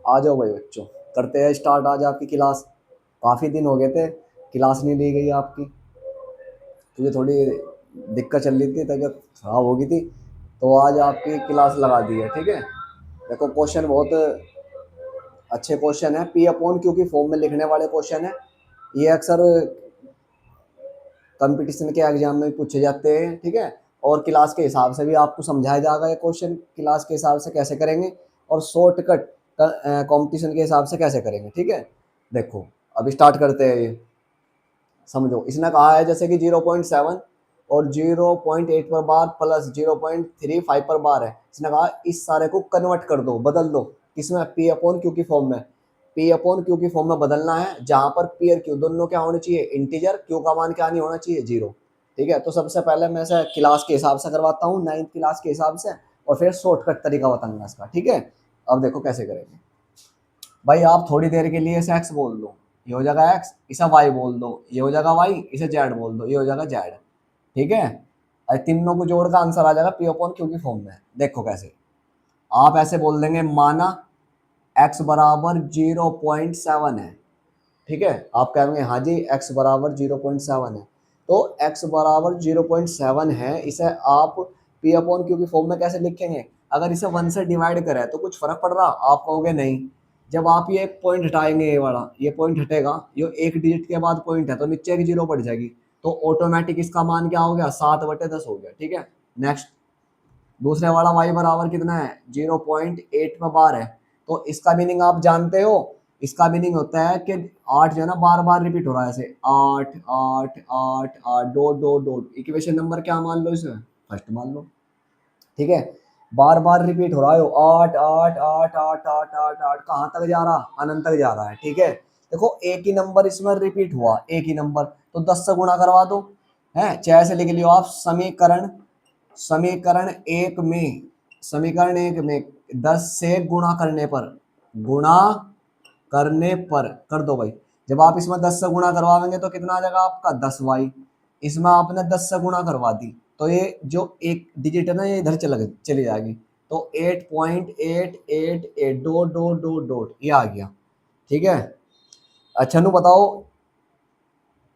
आ जाओ भाई बच्चों, करते हैं स्टार्ट आज आपकी क्लास। काफ़ी दिन हो गए थे क्लास नहीं ली गई आपकी, क्योंकि थोड़ी दिक्कत चल रही थी, तबीयत खराब हो गई थी। तो आज आपकी क्लास लगा दी है, ठीक है। देखो क्वेश्चन बहुत अच्छे क्वेश्चन है, पी अपॉन क्यू की फॉर्म में लिखने वाले क्वेश्चन है। ये अक्सर कंपटीशन के एग्जाम में पूछे जाते हैं, ठीक है। और क्लास के हिसाब से भी आपको समझाया जाएगा ये क्वेश्चन, क्लास के हिसाब से कैसे करेंगे और शॉर्टकट कंपटीशन के हिसाब से कैसे करेंगे, ठीक है। देखो अब स्टार्ट करते हैं ये। समझो, इसने कहा है जैसे कि 0.7 और 0.8 पर बार प्लस 0.35 पर बार है। इसने कहा इस सारे को कन्वर्ट कर दो, बदल दो किसमें, पी अपॉन क्यू की फॉर्म में। पी अपॉन क्यू की फॉर्म में बदलना है, जहां पर पी और क्यू दोनों क्या होने चाहिए, इंटीजर, क्यू का मान क्या नहीं होना चाहिए, 0। ठीक है, तो सबसे पहले मैं से क्लास के हिसाब से करवाता हूँ, 9th क्लास के हिसाब से, और फिर शॉर्टकट तरीका बताऊंगा इसका, ठीक है। अब देखो कैसे करेंगे। भाई आप थोड़ी देर के लिए इसे एक्स बोल दो, ये हो जाएगा एक्स, इसे वाई बोल दो, ये हो जाएगा वाई, इसे जेड बोल दो, ये हो जाएगा जेड। ठीक है, और तीनों को जोड़ का आंसर आ जाएगा पी अपॉन क्यू की फॉर्म में। देखो कैसे, आप ऐसे बोल देंगे, माना एक्स बराबर 0.7 है, ठीक है। आप कहेंगे हाँ जी एक्स बराबर 0.7 है, तो एक्स बराबर 0.7 है, इसे आप पी अपॉन क्यू की फॉर्म में कैसे लिखेंगे। अगर इसे 1 से डिवाइड करें तो कुछ फर्क पड़ रहा, आप कहोगे नहीं। जब आप ये पॉइंट हटाएंगे, ये वाला ये पॉइंट हटेगा, ये एक डिजिट के बाद पॉइंट है तो नीचे एक जीरो पड़ जाएगी, तो ऑटोमेटिक इसका मान क्या हो गया, 7/10 हो गया, ठीक है। नेक्स्ट, दूसरे वाला y बराबर कितना है, 0.8 में बार है, तो इसका मीनिंग आप जानते हो। इसका मीनिंग होता है कि 8 जो है ना बार बार रिपीट हो रहा है, ऐसे 8 8 8 8 dot dot dot. Equation number क्या मान लो इसे, फर्स्ट मान लो, ठीक है। बार बार रिपीट हो रहा है 8 8 8 8 8 8 8, कहाँ तक जा रहा, अनंत तक जा रहा है, ठीक है। देखो एक ही नंबर इसमें रिपीट हुआ, एक ही नंबर, तो 10 से गुणा करवा दो, है चाहे से लिख लियो आप। समीकरण समीकरण एक में समीकरण एक में 10 से गुणा करने पर, गुणा करने पर कर दो भाई। जब आप इसमें 10 से गुणा करवाएंगे तो कितना आ जाएगा आपका, 10y। इसमें आपने 10 से गुणा करवा दी, तो ये जो एक डिजिट है ना ये इधर चली जाएगी, तो 8.888 डॉट डॉट डॉट डॉट ये आ गया, ठीक है। अच्छा नु बताओ,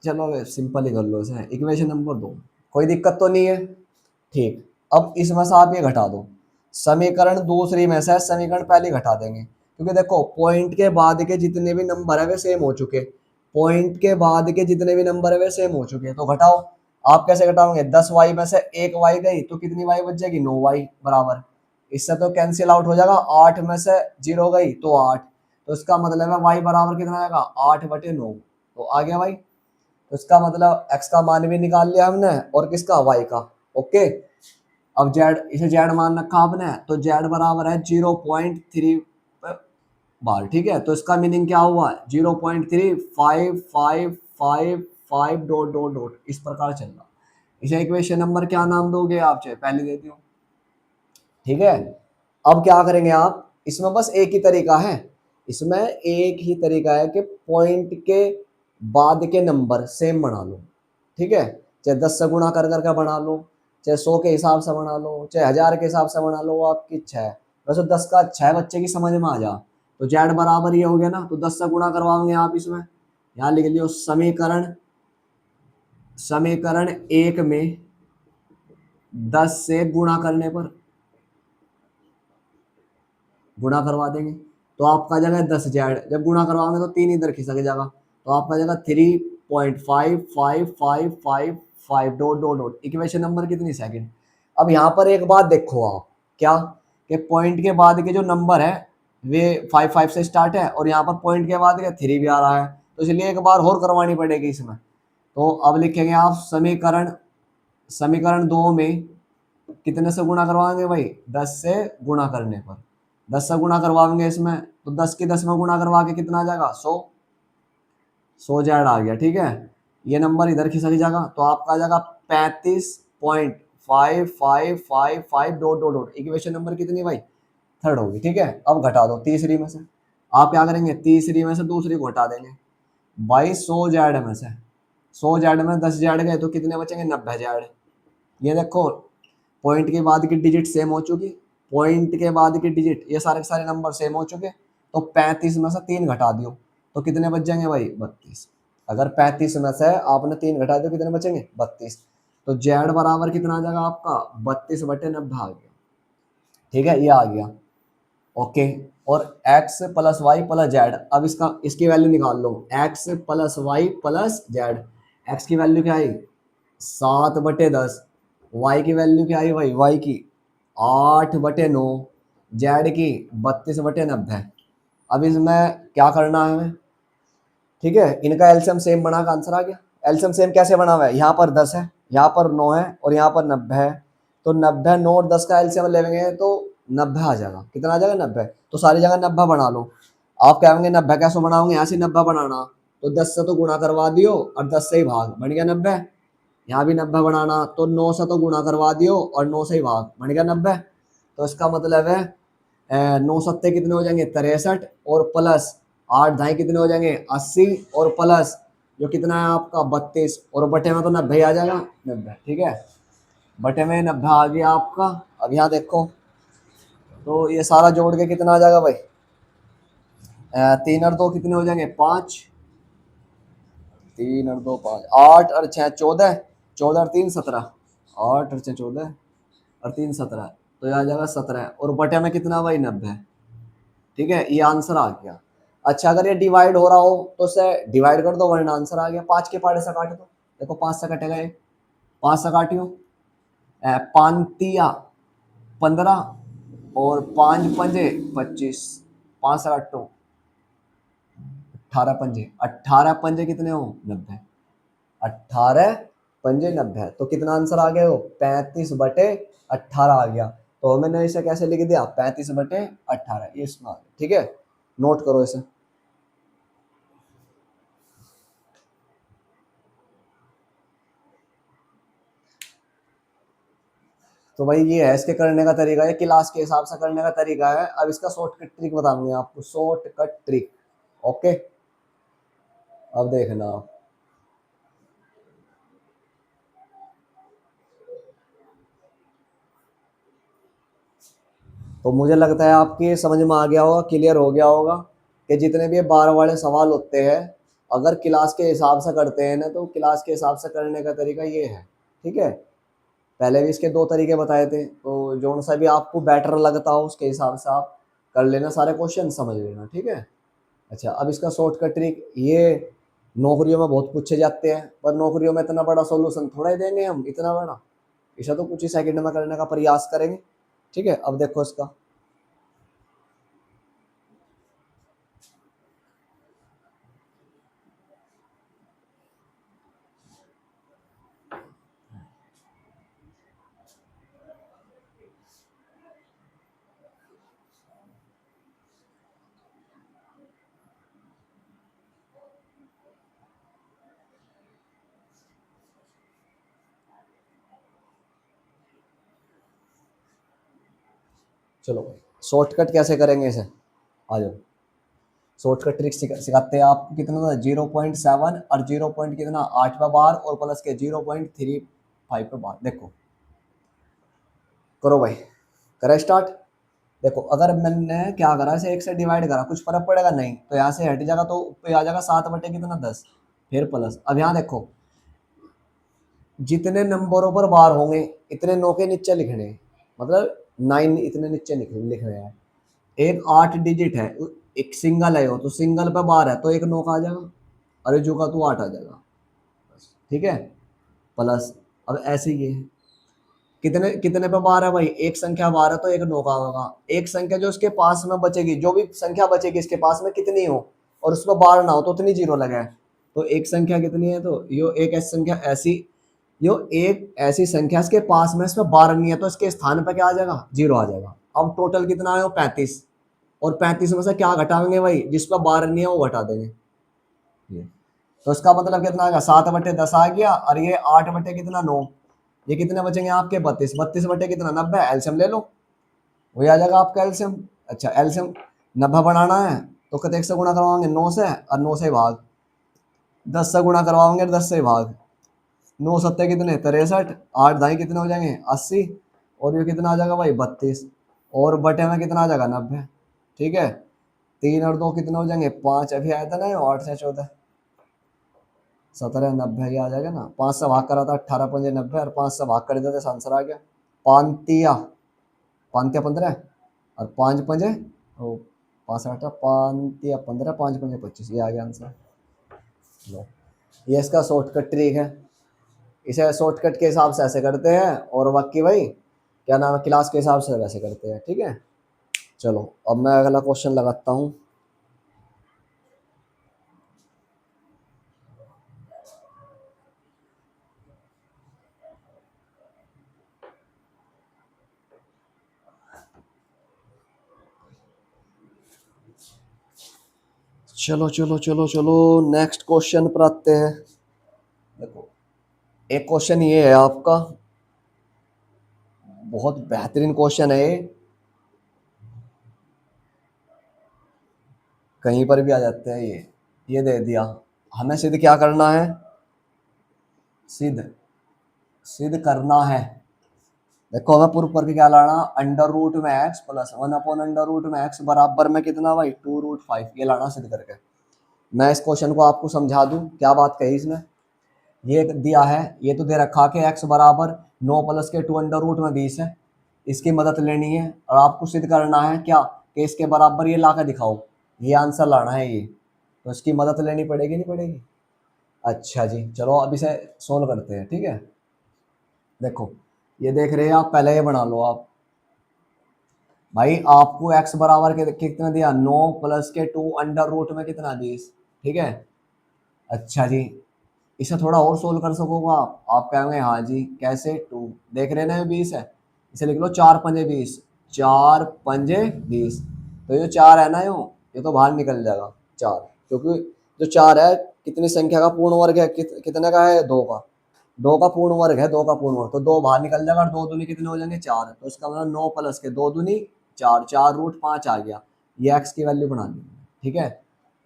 चलो सिंपल ही कर लो इसे, इक्वेशन नंबर 2, कोई दिक्कत तो नहीं है, ठीक। अब इसमें से आप ये घटा दो, समीकरण दूसरी में से समीकरण पहली घटा देंगे, क्योंकि देखो पॉइंट के बाद के जितने भी नंबर है वे सेम हो चुके, पॉइंट के बाद के जितने भी नंबर है वे सेम हो चुके, तो घटाओ। आप कैसे घटाओगे, 10y में से एक वाई गई तो कितनी वाई बच जाएगी, 9y बराबर। इससे तो कैंसिल आउट हो जाएगा, 8 में से 0 गई तो 8, तो इसका मतलब है y बराबर कितना आएगा, 8/9, तो आ गया भाई। तो इसका मतलब x का मान भी निकाल लिया हमने, और किसका, y का, ओके। अब जेड, इसे जेड मान रखा आपने, तो जेड बराबर है 0.3 बार, ठीक है। तो इसका मीनिंग क्या हुआ, 0.3555 डॉट डॉट डॉट, इस प्रकार चल रहा। इसे इक्वेशन नंबर क्या नाम दोगे आप, चाहे पहले दे दो, ठीक है। अब क्या करेंगे आप, इसमें बस एक ही तरीका है, इसमें एक ही तरीका है कि पॉइंट के बाद के नंबर सेम बना लो, ठीक है। चाहे 10 से गुणा कर करके बना लो, चाहे 100 के हिसाब से बना लो, चाहे 1000 के हिसाब से बना लो, वो आपकी इच्छा है। वैसे 10 का अच्छा है, बच्चे की समझ में आ जा। तो जेड बराबर ये हो गया ना, तो 10 से गुणा करवाओगे आप इसमें, यहाँ लिख लियो, समीकरण समीकरण एक में 10 से गुणा करने पर, गुणा करवा देंगे तो आपका जाएगा 10 जेड, जब गुणा करवाओगे तो 3 इधर खिसक जाएगा, तो आपका जाएगा 3.5555 dot dot dot. Equation number कितनी, सेकंड। अब यहाँ पर एक बात देखो आप, क्या, कि पॉइंट के बाद के जो नंबर है वे 5 से स्टार्ट है, और यहाँ पर पॉइंट के बाद 3 भी आ रहा है, तो इसलिए एक बार और करवानी पड़ेगी इसमें। तो अब लिखेंगे आप, समीकरण समीकरण 2 में कितने से गुणा करवाएंगे भाई, 10 से गुणा करने पर। 10 से गुणा करवाएंगे इसमें, तो 10 के 10 में गुणा करवा के कितना आ जाएगा, 100 जेड आ गया, ठीक है। ये नंबर इधर खिसक जाएगा, तो आपका आ जाएगा 35.5555 dot dot dot. Equation number कितनी भाई, थर्ड होगी, ठीक है। अब घटा दो तीसरी में से, आप क्या करेंगे, तीसरी में से दूसरी को हटा देंगे भाई, 100 जेड में से 100 जेड में 10 जेड गए तो कितने बचेंगे, 90 जेड। ये देखो, पॉइंट के बाद की डिजिट सेम हो चुकी, पॉइंट के बाद की डिजिट ये सारे के सारे नंबर सेम हो चुके, तो 35 में से 3 घटा दियो तो कितने बच जाएंगे भाई 32। अगर 35 में से आपने 3 घटा दियो कितने बचेंगे 32। तो जेड बराबर कितना आ जाएगा आपका 32/90 आ गया। ठीक है, ये आ गया। ओके। और x plus Y plus Z, अब इसकी वैल्यू निकाल लो। x plus Y plus Z, X की वैल्यू क्या आई 7/10, वाई की वैल्यू क्या आई भाई वाई की 8/9, जेड की 32/90। अब इसमें क्या करना है हमें, ठीक है, इनका एलसीएम सेम बना का आंसर आ गया। एलसीएम सेम कैसे बना हुआ है, यहाँ पर 10 है, यहाँ पर 9 है और यहाँ पर 90 है। तो 90 9 और 10 का एलसीएम लेंगे तो 90 आ जाएगा। कितना आ जाएगा 90। तो सारी जगह 90 बना लो। आप कहेंगे 90 कैसे बनाओगे, यहाँ से 90 बनाना, तो 10 से तो गुणा करवा दियो और 10 से ही भाग, बन गया 90। यहाँ भी 90 बनाना, तो 9 से तो गुणा करवा दियो और 9 से ही भाग, बन गया 90। तो इसका मतलब है 9 सत्ते कितने हो जाएंगे 63 और प्लस 8 ढाई कितने हो जाएंगे 80 और प्लस जो कितना है आपका 32 और बटे में तो 90 आ जाएगा 90। ठीक है, बटे में 90 आ गया आपका। अब यहाँ देखो तो ये सारा जोड़ के कितना आ जाएगा भाई 3 और 2 कितने हो जाएंगे 5, 3 और 2 5, 8 और 6 14, 14 और 3 17, 8 और 6 14 और 3 17, तो ये आ जाएगा 17 और बटे में कितना भाई 90। ठीक है, ये आंसर आ गया। अच्छा, अगर ये डिवाइड हो रहा हो तो उसे डिवाइड कर दो वरना आंसर आ गया। 5 के पार्ट से काट दो, देखो 5 से कटेगा ये, 5 से काटियो 5 15 और 5 पंजे 25, 5 से काटो 18 पंजे, 18 पंजे कितने हो 90, 18 पंजे 90। तो कितना आंसर आ गया वो 35/18 आ गया। तो मैंने इसे कैसे लिख दिया 35/18, ये इसमें आ गया। ठीक है, नोट करो इसे। तो भाई ये है इसके करने का तरीका, है क्लास के हिसाब से करने का तरीका है। अब इसका शॉर्टकट ट्रिक बताऊंगे आपको, शॉर्टकट ट्रिक। ओके, अब देखना। तो मुझे लगता है आपकी समझ में आ गया होगा, क्लियर हो गया होगा कि जितने भी 12 वाले सवाल होते हैं अगर क्लास के हिसाब से करते हैं ना तो क्लास के हिसाब से करने का तरीका ये है। ठीक है, पहले भी इसके 2 तरीके बताए थे, तो जो सा भी आपको बेटर लगता हो उसके हिसाब से आप कर लेना, सारे क्वेश्चन समझ लेना। ठीक है। अच्छा, अब इसका शॉर्टकट ट्रिक, ये नौकरियों में बहुत पूछे जाते हैं पर नौकरियों में इतना बड़ा सॉल्यूशन थोड़ा ही देंगे हम, इतना बड़ा। इसे तो कुछ ही सेकंड में करने का प्रयास करेंगे। ठीक है, अब देखो इसका। चलो भाई, शॉर्टकट कैसे करेंगे इसे, आ जाओ। शॉर्टकट ट्रिक सिखाते हैं आपको। कितना था 0.7 और 0 पॉइंट कितना 8 पे बार और प्लस के 0.35 पे बार। देखो करो भाई, करें स्टार्ट। देखो अगर मैंने क्या करा, इसे 1 से डिवाइड करा कुछ फर्क पड़ेगा नहीं, तो यहाँ से हट जाएगा तो ऊपर आ जाएगा 7 बटे कितना 10, फिर प्लस। अब यहाँ देखो जितने नंबरों पर बार होंगे इतने 9 के नीचे लिखने हैं, मतलब 9 इतने नीचे लिख रहे हैं। एक 8 डिजिट है, एक सिंगल है वो, तो सिंगल पे बार है तो एक 9 का आ जाएगा, अरे जो का तू 8 आ जाएगा। ठीक है, प्लस। अब ऐसे ही है, कितने कितने पे बार है भाई, एक संख्या बार है तो एक 9 का होगा। एक संख्या जो इसके पास में बचेगी, जो भी संख्या बचेगी इसके पास में कितनी हो और उसमें बार ना हो तो उतनी जीरो लगाए। तो एक संख्या कितनी है, तो यो एक ऐसी संख्या ऐसी, यो एक ऐसी संख्या इसके पास में इसमें बार नहीं है तो इसके स्थान पर क्या आ जाएगा जीरो आ जाएगा। अब टोटल कितना है वो 35, और 35 में से क्या घटाएंगे भाई, जिस पर बार नहीं है वो घटा देंगे। ये तो इसका मतलब कितना आ गया 7/10 आ गया, और ये 8 बटे कितना 9, ये कितने बचेंगे आपके 32, 32 बटे कितना 90, एलसीएम ले लो, वही आ जाएगा आपका एलसीएम। अच्छा, एलसीएम 90 बनाना है तो कितने से गुणा करवाओगे 9 से, और 9 से भाग, 10 से गुणा करवाओगे 10 से भाग, 9 सत्ते कितने 63, 8 ढाई कितने हो जाएंगे 80, और ये कितना आ जाएगा भाई 32, और बटे में कितना आ जाएगा 90। ठीक है, 3 और 2 कितने हो जाएंगे 5, अभी आया था ना 8 से 14 17 90 ये आ जाएगा ना। 5 से भाग करा था 18 पंजे 90 और 5 से भाग कर देते तो आंसर आ गया। पांतिया, पांतिया 15 और 5 पंजे ओ 5 8 पांतिया 15 5 पंजे 25 ये आ गया आंसर। लो ये इसका शॉर्टकट ट्रिक है। इसे शॉर्टकट के हिसाब से ऐसे करते हैं और बाकी भाई क्या नाम है क्लास के हिसाब से वैसे करते हैं, ठीक है। चलो अब मैं अगला क्वेश्चन लगाता हूँ। चलो चलो चलो चलो नेक्स्ट क्वेश्चन पर आते हैं। देखो एक क्वेश्चन ये है आपका, बहुत बेहतरीन क्वेश्चन है कहीं पर भी आ जाते हैं ये दे दिया। हमें सिद्ध क्या करना है, सिद्ध सिद्ध करना है। देखो हमें प्रूफ करके क्या लाना, अंडर रूट में एक्स प्लस 1/√x बराबर में कितना भाई 2√5 ये लाना सिद्ध करके। मैं इस क्वेश्चन को आपको समझा दूं क्या बात कही इसमें। ये दिया है, ये तो दे रखा कि x बराबर 9 प्लस के 2√20 है, इसकी मदद लेनी है और आपको सिद्ध करना है क्या कि इसके बराबर ये ला के दिखाओ, ये आंसर लाना है ये। तो इसकी मदद लेनी पड़ेगी नहीं पड़ेगी। अच्छा जी चलो अब इसे सोल्व करते हैं, ठीक है। देखो ये देख रहे हैं आप, पहले ये बना लो आप। भाई आपको x बराबर के कितना दिया 9 प्लस के 2 अंडर रूट में कितना 20, ठीक है। अच्छा जी इसे थोड़ा और सोल्व कर सकोगे आप कहेंगे हाँ जी कैसे, 2 देख रहे ना 20 है, इसे लिख लो 4×5 = 20, 4×5 = 20। तो ये 4 है ना ये तो बाहर निकल जाएगा 4, क्योंकि जो 4 है कितनी संख्या का पूर्ण वर्ग है, कितने का है 2 का, 2 का पूर्ण वर्ग है, 2 का पूर्ण वर्ग, तो 2 बाहर निकल जाएगा और 2 दूनी कितने हो जाएंगे 4, तो इसका मतलब 9 प्लस के 2 दूनी 4, 4√5 आ गया। ये x की वैल्यू बना दी, ठीक है।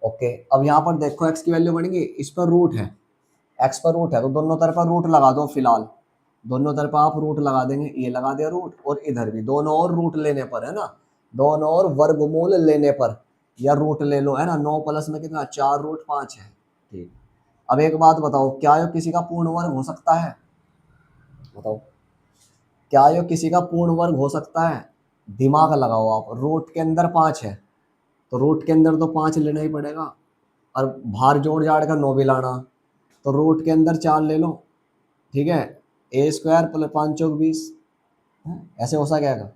ओके अब यहाँ पर देखो x की वैल्यू बनेगी, इस पर रूट है, x पर रूट है तो दोनों तरफ रूट लगा दो फिलहाल, दोनों तरफ आप रूट लगा देंगे, ये लगा दिया रूट और इधर भी दोनों और रूट लेने पर है ना, दोनों और वर्गमूल लेने पर या रूट ले लो है ना। 9 प्लस में कितना 4√5 है, ठीक। अब एक बात बताओ क्या ये किसी का पूर्ण वर्ग हो सकता है, बताओ क्या ये किसी का पूर्ण वर्ग हो सकता है। दिमाग लगाओ आप, रूट के अंदर 5 है तो रूट के अंदर तो 5 लेना ही पड़ेगा और बाहर जोड़ जाड़ का 9 भी लाना, तो रूट के अंदर 4 ले लो, ठीक है। a² प्लस 5×4 = 20 ऐसे हो सकेगा,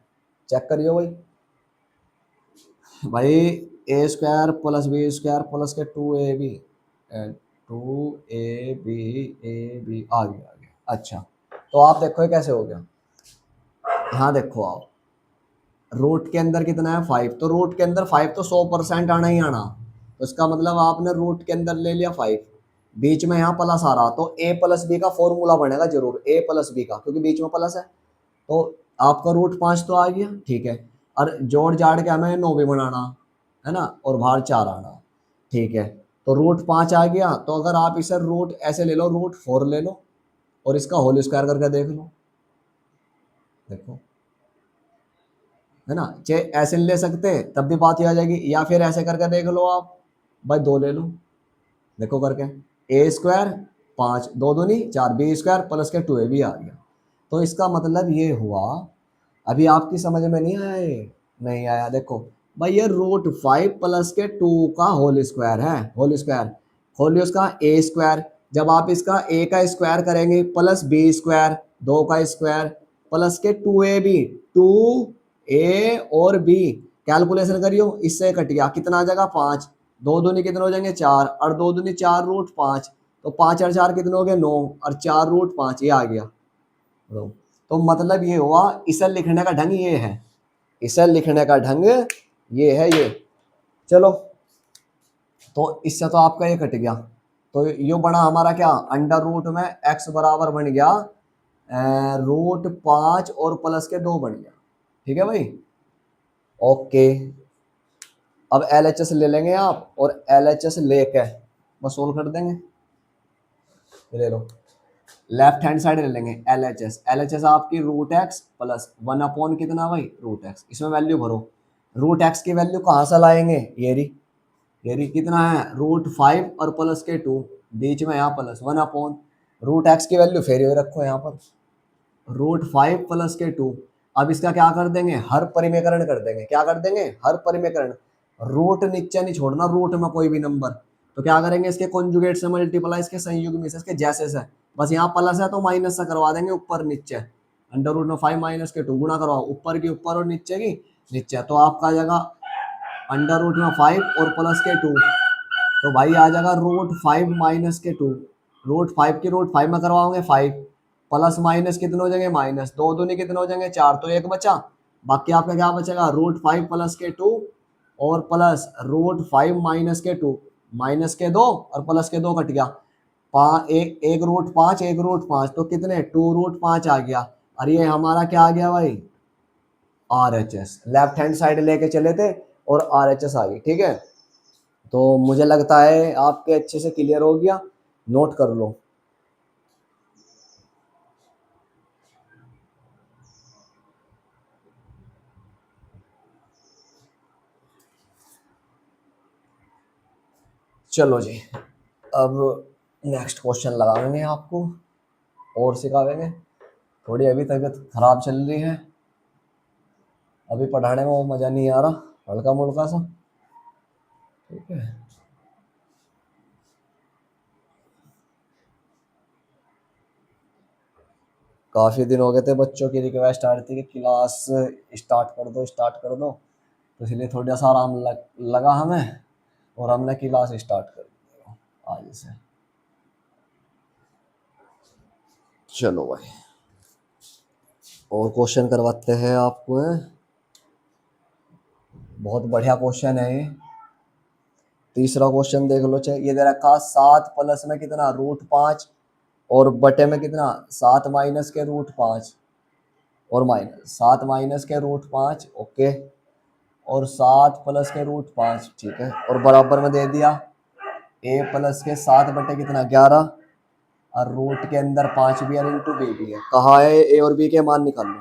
चेक करियो भाई। भाई a² प्लस b² प्लस के 2ab 2ab आ गया। अच्छा तो आप देखो ये कैसे हो गया, यहाँ देखो आप रूट के अंदर कितना है 5, तो रूट के अंदर 5 तो 100% आना ही आना, तो इसका मतलब आपने रूट के अंदर ले लिया 5, बीच में यहाँ प्लस आ रहा तो a प्लस बी का फॉर्मूला बनेगा जरूर, a प्लस बी का, क्योंकि बीच में प्लस है। तो आपका रूट 5 तो आ गया, ठीक है। और जोड़ जाड़ के हमें 9 भी बनाना है ना और बाहर 4 आना, ठीक है। तो रूट 5 आ गया, तो अगर आप इसे रूट ऐसे ले लो रूट 4 ले लो और इसका होल स्क्वायर करके देख लो, देखो है ना। चाहे ऐसे ले सकते तब भी बात ही आ जाएगी, या फिर ऐसे करके देख लो आप, भाई 2 ले लो, देखो करके a² 5 2 दूनी 4 b² प्लस के 2ab आ गया। तो इसका मतलब ये हुआ, अभी आपकी समझ में नहीं आया ये, नहीं आया। देखो भाई ये रूट 5 प्लस के 2 का होल स्क्वायर है, होल स्क्वायर होल उसका a², जब आप इसका a का स्क्वायर करेंगे प्लस b², 2 का स्क्वायर प्लस के 2ab, 2a और b कैलकुलेशन करियो, इससे कट गया कितना आ जाएगा 5, 2 दूनी कितने हो जाएंगे 4 और 2 दूनी 4√5, तो 5 और 4 कितने हो गए 9 और 4√5 ये आ गया। तो मतलब ये हुआ इसे लिखने का ढंग ये है, इसे लिखने का ढंग ये है ये। चलो तो इससे तो आपका ये कट गया, तो ये बना हमारा क्या अंडर रूट में x बराबर बन गया रूट 5 और प्लस के 2 बन गया, ठीक है भाई। ओके अब LHS ले लेंगे आप और LHS लेके बस सोल्व कर देंगे, ले लो लेफ्ट हैंड साइड ले लेंगे LHS आपकी रूट x प्लस 1 अपॉन कितना भाई रूट x, इसमें वैल्यू भरो रूट एक्स की वैल्यू कहाँ से लाएंगे, ये रही कितना है √5 और प्लस के 2, बीच में यहाँ प्लस 1 अपॉन रूट एक्स की वैल्यू फिर ये रखो यहाँ पर √5 प्लस के 2। अब इसका क्या कर देंगे, हर परिमेकरण कर देंगे, क्या कर देंगे, हर परिमेकरण। रूट नीचे नहीं छोड़ना, रूट में कोई भी नंबर, तो क्या करेंगे इसके कॉन्जुगेट से मल्टीप्लाई, इसके संयुग्म से, इसके जैसे से। बस यहाँ प्लस है तो माइनस से करवा देंगे ऊपर नीचे, √5 माइनस के 2 गुणा करवाओ, ऊपर की ऊपर और नीचे की नीचे, तो आपका आ जाएगा √5 और प्लस के 2, तो भाई आ जाएगा √5 माइनस के 2। √5 की √5 में करवाओगे 5, प्लस माइनस कितने हो जाएंगे माइनस, दो दूनी कितने हो जाएंगे 4, तो एक बचा। बाकी आपका क्या बचेगा √5 प्लस के 2 और प्लस √5 माइनस के 2, माइनस के 2 और प्लस के 2 कट गया, एक √5 एक √5, तो कितने 2√5 आ गया। और ये हमारा क्या आ गया भाई, RHS, लेफ्ट हैंड साइड लेके चले थे और RHS आ गई, ठीक है। तो मुझे लगता है आपके अच्छे से क्लियर हो गया, नोट कर लो। चलो जी, अब नेक्स्ट क्वेश्चन लगाएंगे आपको और सिखाएंगे। थोड़ी अभी तबीयत खराब चल रही है, अभी पढ़ाने में वो मज़ा नहीं आ रहा, हल्का मुल्का सा, ठीक है। काफ़ी दिन हो गए थे, बच्चों की रिक्वेस्ट आ रही थी कि क्लास स्टार्ट कर दो स्टार्ट कर दो, तो इसलिए थोड़ा सा आराम लगा हमें और हमने क्लास स्टार्ट कर दी आज से। चलो भाई, और क्वेश्चन करवाते हैं आपको, बहुत बढ़िया क्वेश्चन है ये। तीसरा क्वेश्चन देख लो, चाहे ये दे रखा 7 प्लस में कितना √5 और बटे में कितना 7 माइनस के √5 और माइनस 7 माइनस के √5, ओके, और 7 प्लस के √5, ठीक है, और बराबर में दे दिया a प्लस के 7 बटे कितना 11 और रूट के अंदर 5 भी और इंटू बी भी है। कहा है ए और बी के मान निकाल लो,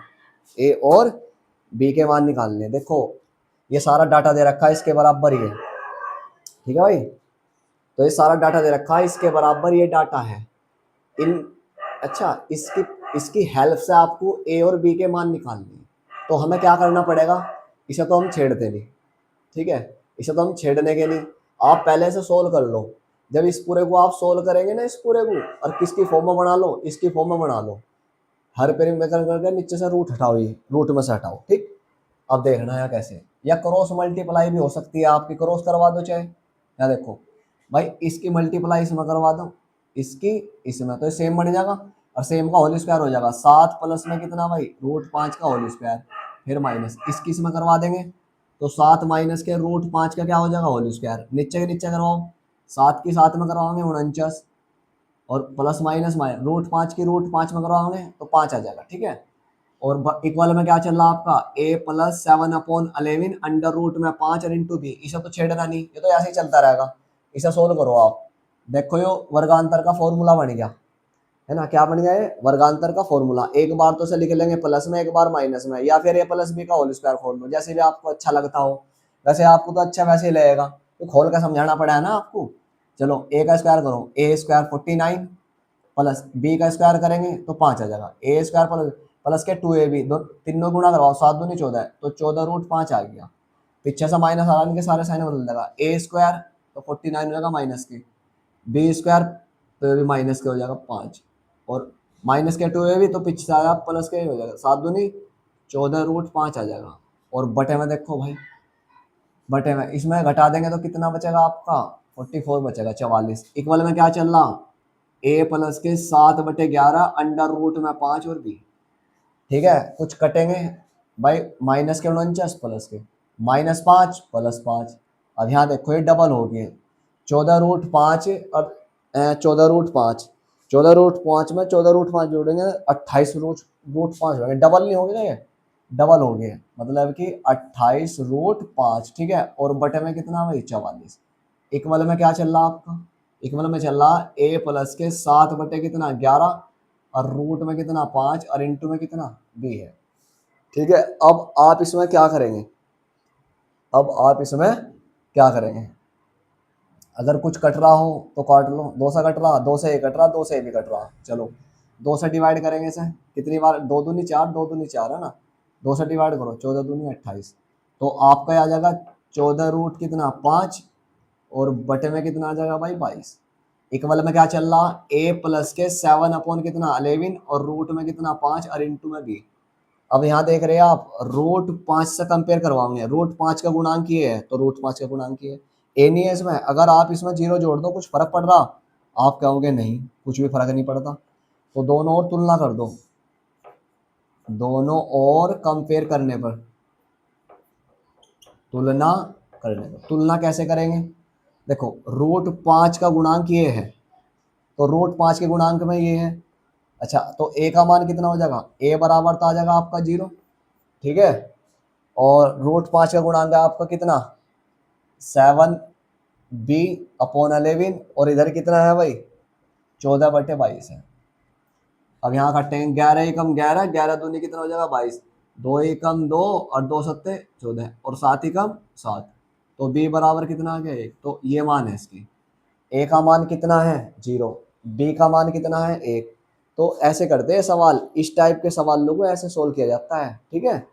ए और बी के मान निकालने। देखो ये सारा डाटा दे रखा है, इसके बराबर ही है, ठीक है भाई। तो ये सारा डाटा दे रखा है, इसके बराबर ये डाटा है इन। अच्छा, इसकी इसकी हेल्प से आपको ए और बी के मान निकालने हैं, तो हमें क्या करना पड़ेगा, इसे तो हम छेड़ते नहीं, ठीक है, इसे तो हम छेड़ने के नहीं, आप पहले से सोल्व कर लो। जब इस पूरे को आप सोल्व करेंगे ना, इस पूरे को, और किसकी फॉर्म में बना लो, इसकी फॉर्म में बना लो, हर पेरीमीटर करके नीचे से रूट हटाओ, ये रूट में से हटाओ, ठीक। अब देखना है कैसे, या क्रॉस मल्टीप्लाई भी हो सकती है आपकी, क्रॉस करवा दो चाहे, या देखो भाई इसकी मल्टीप्लाई इसमें करवा दो, इसकी इसमें, तो सेम बन जाएगा, और सेम का होल स्क्वायर हो जाएगा। 7 प्लस में कितना भाई √5 का होल स्क्वायर, फिर माइनस इसकी इसमें करवा देंगे, तो 7 माइनस के √5 का क्या हो जाएगा होल स्क्वायर, नीचे के नीचे करवाओ, 7 की 7 में करवाओगे 49, और प्लस माइनस √5 की √5 में करवाओगे तो 5 आ जाएगा, ठीक है। और इक्वल में क्या चल रहा है आपका a प्लस 7/11 अंडर रूट में 5 और इंटू बी, इसे तो छेड़ना नहीं, ये तो ऐसे ही चलता रहेगा। इसे सोल्व करो आप, देखो यो वर्गांतर का फॉर्मूला बन गया है ना, क्या बन गया है वर्गांतर का फॉर्मूला। एक बार तो से लिख लेंगे प्लस में, एक बार माइनस में, या फिर a प्लस बी का होल स्क्वायर खोल लो, जैसे भी आपको अच्छा लगता हो। वैसे आपको तो अच्छा वैसे ही लगेगा, तो खोल कर समझाना पड़ा है ना आपको। चलो a का स्क्वायर करो, a² 49 प्लस बी का स्क्वायर करेंगे तो 5 आ जाएगा, a² प्लस प्लस के 2ab, दो तीनों गुणा करवाओ, 7 दूनी 14 है, तो 14√5 आ गया। पीछे से माइनस आ रहा, इनके सारे साइन बदल देगा, a² तो 49 हो जाएगा माइनस के, b² तो ये भी माइनस के हो जाएगा 5, और माइनस के 2ab तो पीछे से आया प्लस के हो जाएगा, 7 दूनी 14√5 आ जाएगा। और बटे में देखो भाई, बटे में इसमें घटा देंगे तो कितना बचेगा आपका 44 बचेगा, 44। इक्वल में क्या चल रहा, a प्लस के 7/11 अंडर रूट में 5 और b, ठीक है। कुछ कटेंगे भाई, माइनस के 49 प्लस के -5 प्लस 5। अब यहाँ देखो ये डबल हो गए, 14√5 और 14√5, 14√5 में 14√5 जोड़ेंगे 28√5 हो गए, डबल नहीं हो गया ये, डबल हो गए, मतलब कि 28√5, ठीक है। और बटे में कितना भाई 44। इक्वल में क्या चल रहा आपका, इक्वल में चल रहा a प्लस के 7 बटे कितना 11 और रूट में कितना 5 और इंटू में कितना b है, ठीक है। अब आप इसमें क्या करेंगे, अब आप इसमें क्या करेंगे, अगर कुछ कट रहा हो तो काट लो, 2 से कट रहा, 2 से ये कट रहा, 2 से ये भी कट रहा, चलो 2 से डिवाइड करेंगे इसे, कितनी बार, 2 दूनी 4, 2 दूनी 4 है ना, 2 से डिवाइड करो, 14 दूनी 28, तो आपका आ जाएगा 14 रूट कितना 5, और बटे में कितना आ जाएगा भाई 22। इक्वल में क्या चल रहा, a प्लस के 7 अपॉन कितना 11, और रूट में कितना 5 और इंटू में b। अब यहाँ देख रहे हैं आप, रूट 5 से कंपेयर करवाओगे, रूट 5 का गुणांक ये है तो रूट 5 का गुणांक ये है, ए नहीं है इसमें, अगर आप इसमें जीरो जोड़ दो कुछ फर्क पड़ रहा, आप कहोगे नहीं कुछ भी फर्क नहीं पड़ता, तो दोनों और तुलना कर दो, दोनों और कंपेयर करने पर, तुलना करने पर, तुलना कैसे करेंगे, देखो रूट 5 का गुणांक ये है, तो रूट 5 के गुणांक में ये है, अच्छा तो ए का मान कितना हो जाएगा, ए बराबर तो आ जाएगा आपका 0, ठीक है, और रूट 5 का गुणांक है आपका कितना 7b/11, और इधर कितना है भाई 14/22 है। अब यहाँ काटेंगे, 11 एकम 11, 11 दूनी कितना हो जाएगा 22, 2 एकम 2 और 2 सत्ते 14, और 7 एकम 7, तो b बराबर कितना आ गया 1, तो ये मान है इसकी, a का मान कितना है 0, b का मान कितना है 1। तो ऐसे करते हैं सवाल, इस टाइप के सवालों को ऐसे सोल्व किया जाता है, ठीक है।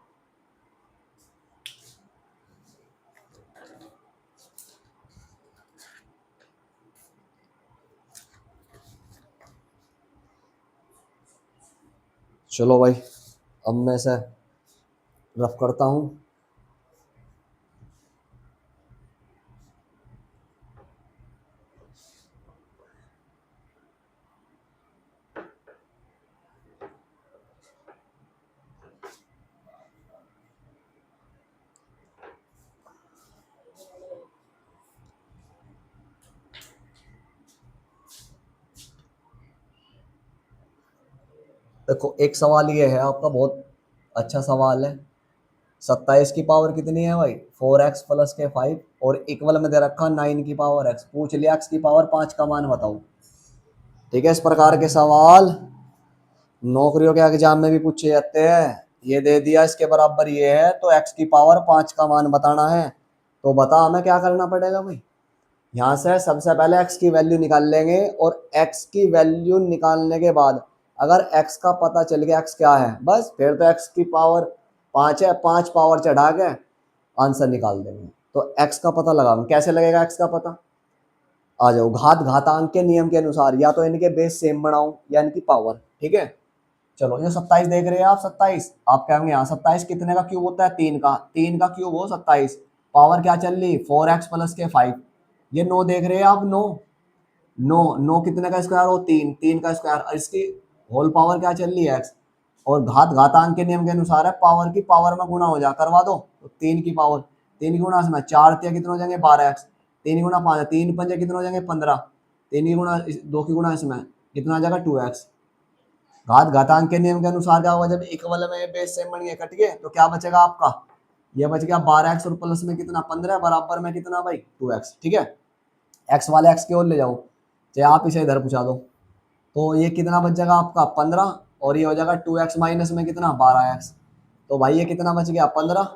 चलो भाई, अब मैं इसे रफ करता हूँ। देखो एक सवाल ये है आपका, बहुत अच्छा सवाल है, 27 की पावर कितनी है भाई 4x प्लस के 5, और इक्वल में दे रखा 9 की पावर x, पूछ लिया x की पावर 5 का मान बताओ, ठीक है। इस प्रकार के सवाल नौकरियों के एग्जाम में भी पूछे जाते हैं, ये दे दिया इसके बराबर ये है तो x की पावर 5 का मान बताना है, तो बता हमें क्या करना पड़ेगा भाई, यहाँ से सबसे पहले x की वैल्यू निकाल लेंगे, और x की वैल्यू निकालने के बाद अगर x का पता चल गया x क्या है, बस फिर तो x की पावर 5 है, 5 पावर चढ़ा के आंसर निकाल देंगे। तो x का पता लगाओ, कैसे लगेगा x का पता, आ जाओ, घात घातांक के नियम के अनुसार, या तो इनके बेस सेम बनाओ या इनकी पावर, ठीक है। चलो ये 27 देख रहे हैं आप, 27 आप कहेंगे यहाँ 27 कितने का क्यूब होता है, 3 का, 3 का क्यूब हो 27, पावर क्या चल रही 4x प्लस के 5, ये 9 देख रहे हैं आप, 9, 9, 9 कितने का स्क्वायर हो 3, 3 का स्क्वायर, और इसकी होल पावर क्या चल रही है x, और घात घातांक के नियम के अनुसार है पावर की पावर में गुना हो जा, करवा दो, तो 3 की पावर, 3 की गुना इसमें 4 तिया कितने हो जाएंगे 12x, 3 की गुना 5, 3 पंजे कितने हो जाएंगे 15, 3 की गुना 2 की गुना इसमें कितना आ जाएगा 2x। घात घातांक के नियम के अनुसार क्या होगा, जब इक्वल में बेस सेम बन गए कट गए तो क्या बचेगा आपका, ये बच गया 12x, और प्लस में कितना 15 बराबर में कितना भाई 2x, ठीक है। x वाले x की ओर ले जाओ, चाहे आप इसे इधर पूछा दो, तो ये कितना बच जाएगा आपका 15, और ये हो जाएगा 2x माइनस में कितना 12x, तो भाई ये कितना बच गया 15,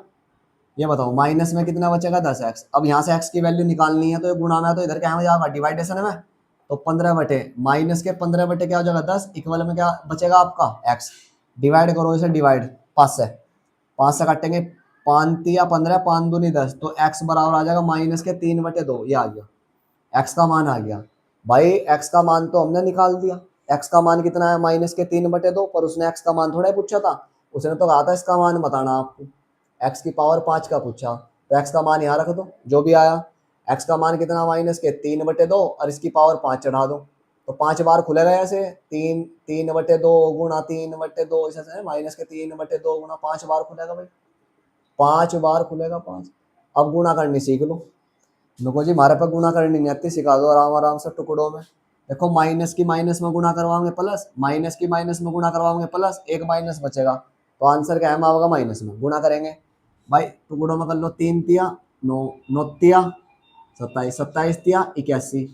ये बताओ माइनस में कितना बचेगा 10x। अब यहाँ से x की वैल्यू निकालनी है तो ये गुणा में है, तो इधर क्या हो जाएगा डिवाइडेशन में, तो 15 बटे माइनस के 15 बटे क्या हो जाएगा 10, इक्वल में क्या बचेगा आपका x, डिवाइड करो इसे, डिवाइड 5 से काटेंगे, 5 या 15, 5 दूनी 10, तो x बराबर आ जाएगा माइनस के 3/2, ये आ गया x का मान आ गया भाई। x का मान तो हमने निकाल दिया, x का मान कितना है माइनस के 3/2, पर उसने x का मान थोड़ा ही पूछा था, उसने तो कहा था इसका मान बताना आपको, x की पावर 5 का पूछा, तो x का मान यहाँ रख दो जो भी आया, x का मान कितना माइनस के 3/2, और इसकी पावर 5 चढ़ा दो, तो 5 बार खुलेगा ऐसे, 3/2 गुणा 3/2, ऐसे माइनस के 3/2 गुणा 5 बार खुलेगा भाई, 5 बार खुलेगा 5। अब गुणा करनी सीख लो, नुको जी हमारे पे गुणा करनी नहीं आती, सिखा दो आराम आराम से टुकड़ों में। देखो माइनस की माइनस में गुणा करवाओगे प्लस, माइनस की माइनस में गुणा करवाओगे प्लस, एक माइनस बचेगा, तो आंसर क्या है होगा माइनस में, गुणा करेंगे भाई टुकड़ों में कर लो, 3 तिया 9, 9 तिया 27, 27 तिया 81,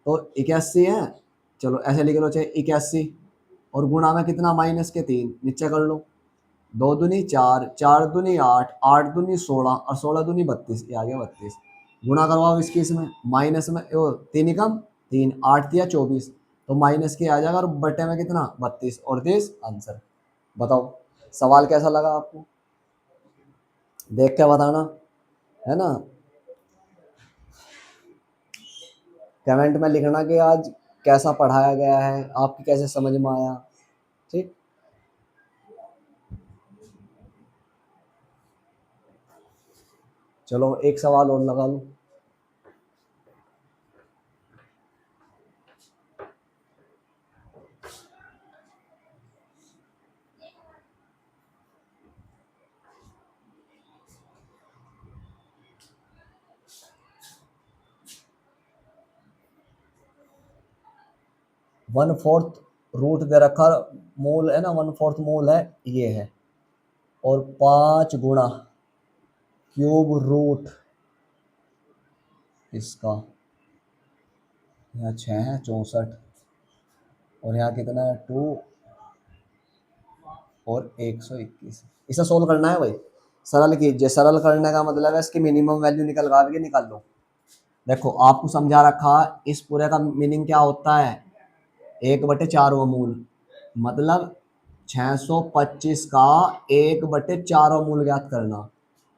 तो 81 है, चलो ऐसे लिख लो चाहे 81, और गुणा में कितना माइनस के 3, नीचे कर लो, दो दूनी चार, चार दूनी आठ, आठ दूनी 16 और 16 दूनी 32, ये आ गया 32। गुणा करवाओ इसकी इसमें, माइनस में तीन ही कम तीन, आठ दिया 24, तो माइनस के आ जाएगा और बटे में कितना 32 और दिस आंसर। बताओ सवाल कैसा लगा आपको, देख के बताना, है ना। कमेंट में लिखना कि आज कैसा पढ़ाया गया है, आपकी कैसे समझ में आया। ठीक, चलो एक सवाल और लगा लो। वन फोर्थ रूट दे रखा, मूल है ना, वन फोर्थ मूल है ये है, और 5 गुणा क्यूब रूट इसका, यहाँ 6 है 64, और यहाँ कितना है 2 और 121। इसे सोल्व करना है भाई, सरल कीजिए। सरल करने का मतलब है इसकी मिनिमम वैल्यू निकल के निकाल लो। देखो आपको समझा रखा, इस पूरे का मीनिंग क्या होता है, 1/4 मूल, मतलब 625 का 1/4 मूल ज्ञात करना,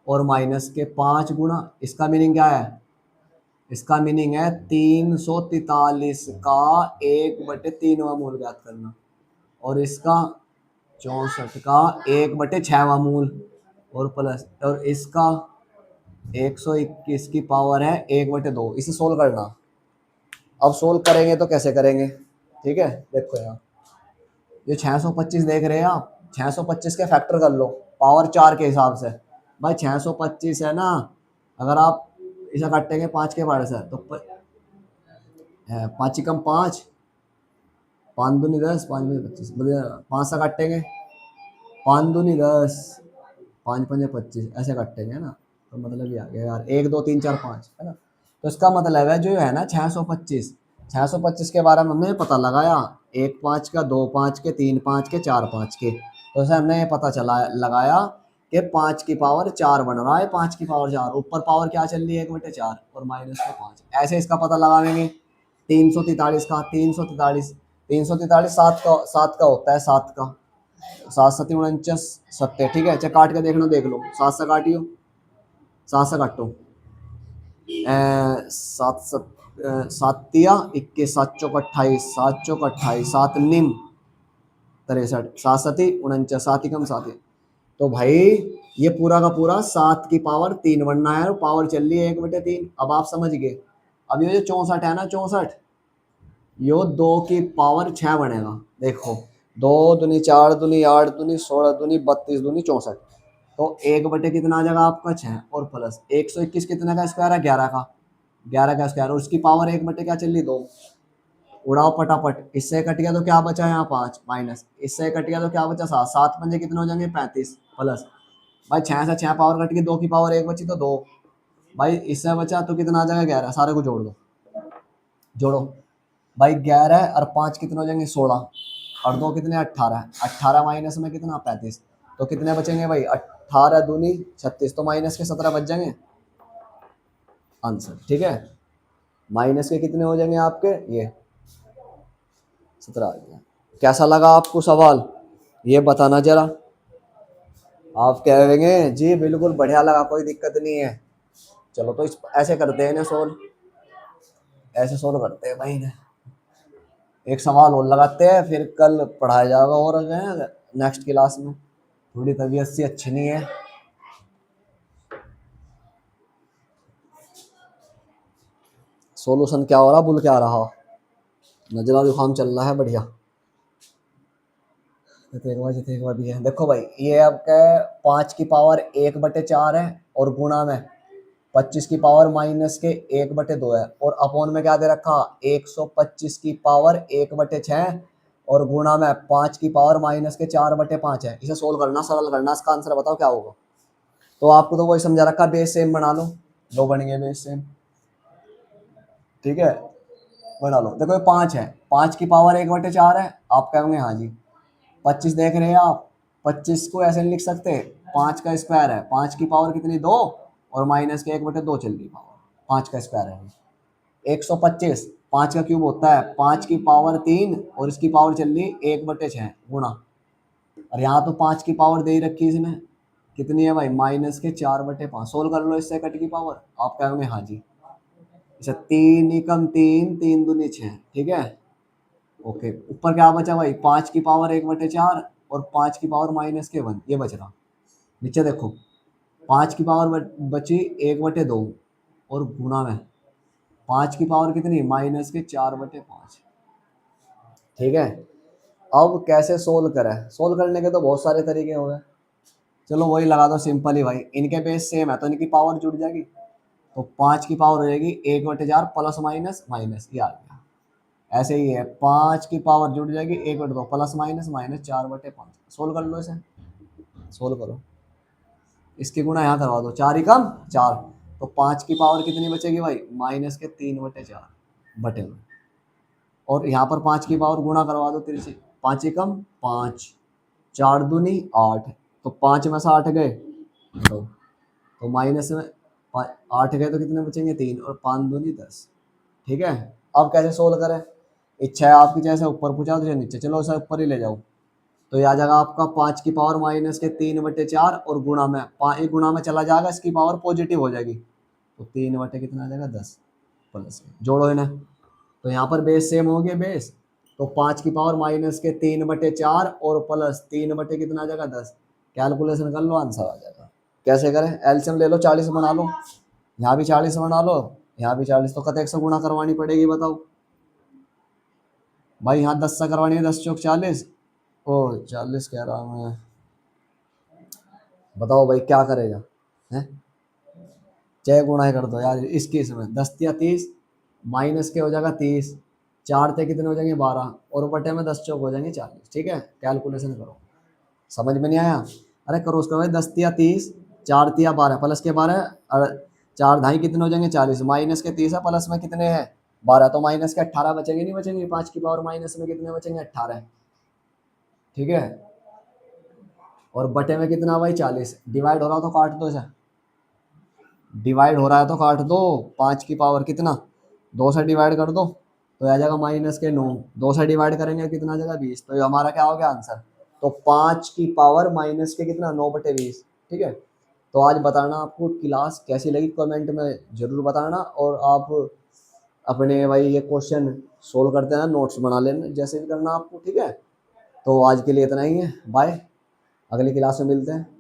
और माइनस के 5 गुणा, इसका मीनिंग क्या है, इसका मीनिंग है 343 का 1/3वां मूल ज्ञात करना, और इसका 64 का 1/6वां मूल, और प्लस, और इसका 121 की पावर है 1/2। इसे सोल्व करना। अब सोल्व करेंगे तो कैसे करेंगे, ठीक है। देखो यहाँ ये 625 देख रहे हैं आप, 625 के फैक्टर कर लो पावर 4 के हिसाब से। भाई 625 है ना, अगर आप इसे काटेंगे 5 के पावर से तो 5 कम 5, 5 दूनी 10, 5 दूनी 25, 5 से काटेंगे, 5 दूनी 10, 5 पंजे 25, ऐसे काटेंगे, है ना। तो मतलब ये आ गया यार 1 2 3 4 5, है ना। तो इसका मतलब है जो है ना 625, 625 के बारे में हमने पता लगाया, 1 5 का, 2 5 के, 3 5 के, 4 5 के, तो इसे हमने ये पता चला लगाया कि 5 की पावर 4 बन रहा है, 5 की पावर 4, ऊपर पावर क्या चल रही है 1/4, और माइनस का 5, ऐसे इसका पता लगाएंगे। 343 का, 343, 343 सात का होता है, सात का, 7 7 49 70, ठीक है। चाहे काट के देखना, देख लो, 7 से काटियो, 7 से काटो, सात सत सात तिया 21, 7 चौक 28, 7 चौक 28, 7 निम 63, 7 सती 49, 7 ही कम 7 ही। तो भाई ये पूरा का पूरा 7 की पावर 3 बनना है, और पावर चल रही है 1/3। अब आप समझ गए। अब ये जो 64 है ना, 64 यो 2 की पावर 6 बनेगा। देखो 2 दूनी 4 दूनी 8 दूनी 16 दूनी 32 दूनी 64, तो 1 कितना आ जाएगा आपका 6, और प्लस 121 कितने का स्क्वायर है, 11 का, 11 का स्क्वायर, और उसकी पावर 1 क्या चल रही 2। उड़ाओ फटाफट, इससे कट गया तो क्या बचा यहाँ 5, माइनस इससे कट गया तो क्या बचा 7, 7 पंजे कितने हो जाएंगे 35, प्लस भाई 6 से 6 पावर कट गई, 2 की पावर 1 बची तो 2, भाई इससे बचा तो कितना आ जाएगा 11, सारे को जोड़ दो, जोड़ो भाई 11 और 5 कितने हो जाएंगे 16, और 2 कितने 18, 18 माइनस में कितना 35, तो कितने बचेंगे भाई 18 दूनी 36, तो माइनस के 17 बच जाएंगे आंसर, ठीक है। माइनस के कितने हो जाएंगे आपके, ये 17 आ गया। कैसा लगा आपको सवाल, ये बताना जरा। आप कहेंगे जी बिल्कुल बढ़िया लगा, कोई दिक्कत नहीं है। चलो तो इस ऐसे करते हैं ना सोल्व, ऐसे सोल्व करते हैं भाई। एक सवाल और लगाते हैं, फिर कल पढ़ाया जाएगा, और नेक्स्ट क्लास में। थोड़ी तबीयत सी अच्छी नहीं है। सॉल्यूशन क्या हो रहा, भूल क्या रहा, नजला जुकाम चल रहा है बढ़िया। भी है। देखो भाई ये आपका 5 की पावर 1/4 है, और गुणा में 25 की पावर माइनस के 1/2 है, और अपोन में क्या दे रखा 125 की पावर 1/6, और गुणा में 5 की पावर माइनस के 4/5 है। इसे सोल्व करना, सरल करना, इसका आंसर बताओ क्या होगा। तो आपको तो वही समझा रखा, बेस सेम बना लो, दो बन गए बेस सेम, ठीक है। बना लो। देखो ये 5 है, 5 की पावर 1/4 है, आप कहोगे हाँ जी। 25 देख रहे हैं आप, 25 को ऐसे नहीं लिख सकते, 5 का स्क्वायर है, 5 की पावर कितनी 2, और माइनस के 1/2 चल रही पावर, 5 का स्क्वायर है 125, 5 का क्यूब होता है 5 की पावर 3 और इसकी पावर चल रही 1/6 गुणा, और यहाँ तो 5 की पावर दे ही रखी है इसने, कितनी है भाई माइनस के 4/5। सोल्व कर लो इससे कट की पावर, आप कहोगे हाँ जी। अच्छा 3 एकम 3, 3 दूनी 6, ठीक है। ओके, ऊपर क्या बचा भाई, 5 की पावर 1/4 और 5 की पावर माइनस के 1, ये बच रहा। नीचे देखो 5 की पावर बची 1/2 और गुणा में 5 की पावर कितनी माइनस के 4/5, ठीक है। अब कैसे सोल्व करें, सोल्व करने के तो बहुत सारे तरीके हो गए, चलो वही लगा दो सिंपल ही भाई, इनके बेस सेम है तो इनकी पावर जुड़ जाएगी, तो 5 की पावर हो जाएगी 1/4 प्लस माइनस माइनस, ये आ गया। ऐसे ही है 5 की पावर जुड़ जाएगी 1/2 प्लस माइनस माइनस 4/5। सोल्व कर लो इसे, सोल्व करो, इसकी गुणा यहाँ करवा दो, 4 एकम 4, तो 5 की पावर कितनी बचेगी भाई माइनस के 3/4 बटे में, और यहाँ पर 5 की पावर गुणा करवा दो तिरछे, 5 एकम 5, 4 दूनी 8, तो 5 में से 8 गए 2, तो माइनस में 8 गए तो कितने बचेंगे 3, और 5 दूनी 10, ठीक है। अब कैसे सोल्व करें, इच्छा है आपकी जैसे ऊपर पूछा तो नीचे, चलो उसे ऊपर ही ले जाओ, तो यह आ जाएगा आपका 5 की पावर माइनस के 3/4 और गुणा में 5, गुणा में चला जाएगा, इसकी पावर पॉजिटिव हो जाएगी, तो 3 बटे कितना आ जाएगा 10 प्लस, जोड़ो इन्हें, तो यहाँ पर बेस सेम हो गया बेस, तो 5 की पावर माइनस के 3/4 और प्लस 3 बटे कितना आ जाएगा 10, कैलकुलेशन कर लो आंसर आ जाएगा। कैसे करें, एलसीएम ले लो 40 बना लो, यहाँ भी 40 बना लो, यहाँ भी 40, तो कत 100 गुणा करवानी पड़ेगी बताओ भाई, यहाँ 10 से करवानी है, 10 चौक 40, ओ 40 कह रहा हूँ मैं, बताओ भाई क्या करेगा है, 6 गुणा ही कर दो यार इसकी, इसमें 10 या 30 माइनस के हो जाएगा 30, 4 थे कितने हो जाएंगे 12, और बटे में 10 चौक हो जाएंगे 40, ठीक है। कैलकुलेशन करो, समझ में नहीं आया, अरे करो उसका भाई, 10 या 30, 4 या 12 प्लस के 12, और 4 ढाई कितने हो जाएंगे 40, माइनस के 30 है, प्लस में कितने हैं 12, तो माइनस के 18 बचेंगे नहीं बचेंगे, 5 की पावर माइनस में कितने बचेंगे 18, ठीक है। और बटे में कितना भाई 40, डिवाइड हो रहा तो काट दो इसे, डिवाइड हो रहा है तो काट दो, 5 की पावर कितना 2 से डिवाइड कर दो, तो आ जाएगा माइनस के 9, 2 से डिवाइड करेंगे कितना आ जाएगा 20, तो ये हमारा क्या हो गया आंसर, तो 5 की पावर माइनस के कितना 9/20, ठीक है। तो आज बताना आपको क्लास कैसी लगी, कमेंट में ज़रूर बताना, और आप अपने भाई ये क्वेश्चन सोल्व करते हैं, नोट्स बना लेना जैसे भी करना आपको, ठीक है। तो आज के लिए इतना ही है, बाय, अगली क्लास में मिलते हैं।